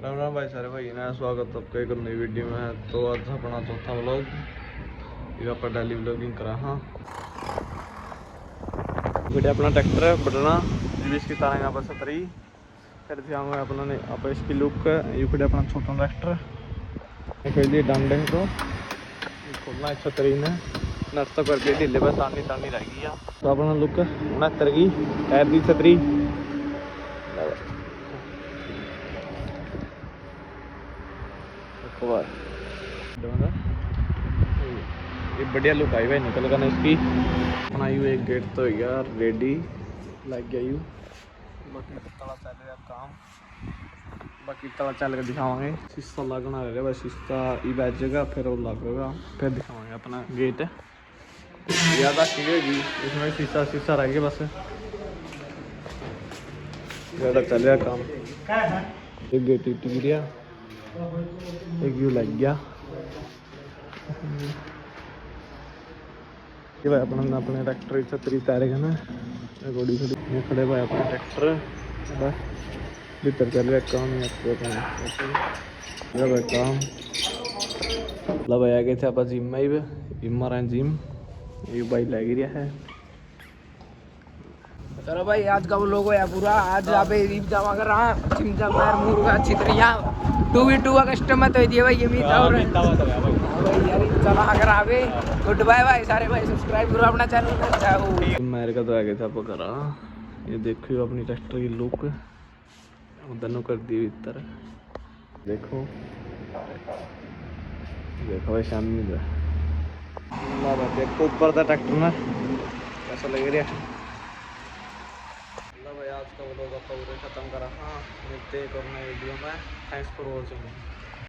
राम राम भाई सारे भाई ना स्वागत आपका एक नई वीडियो में है। तो आज अपना चौथा व्लॉग ये आप डेली व्लॉगिंग करा। हाँ वीडियो अपना ट्रैक्टर है बढ़ना इसकी तारा यहाँ पर सतरी फिर दिखाऊंगा अपना ने आप इसकी लुक ये फिर अपना छोटा ट्रैक्टर फिर लिए डांडे को खोलना छतरी ने नट तो कर दिया ढीले पर तानी तानी रह गई है। तो अपना लुक 69 की टायर की छतरी ये बढ़िया लुक आई भाई निकल कर इसकी अपना यू एक गेट तो यार रेडी लग गया यू बाकी तला चल रहा काम बाकी तला चल कर दिखावांगे शीशा लगना रह बस शीशा ये बैचेगा फिर वो लगेगा फिर दिखावांगे अपना गेट ज़्यादा होगी इसमें शीशा शीशा रह गया बस ज़्यादा चल रहा काम एक गेट टूट गया एक यू लग गया भाई अपना अपने ट्रैक्टर छतरी तैयार है ना गोड़ी खड़ी खड़े भाई अपने ट्रैक्टर भीतर चल रहा काम काम मतलब भाई आ गए थे आप जिम में जिम मारा जिम ये भाई लग रहा है। चलो भाई आज का वो लोगो है पूरा आज यहाँ पे जमा कर रहा जिम जमा मुर्गा चित्रिया 2v2 का कस्टमर तो दिए भाई ये मीता और भाई यार चला अगर आवे गुड बाय भाई सारे भाई सब्सक्राइब करो अपना चैनल मेरे का तो आ गया था आप करा ये देखो अपनी ट्रैक्टर की लुक दोनों कर दी भीतर देखो देखो भाई शामी देखो ऊपर था ट्रैक्टर में कैसा लग रहा है भाई आज का व्लॉग आप पूरे खत्म करा। हाँ मिलते हैं एक और नई वीडियो में। Thanks for watching.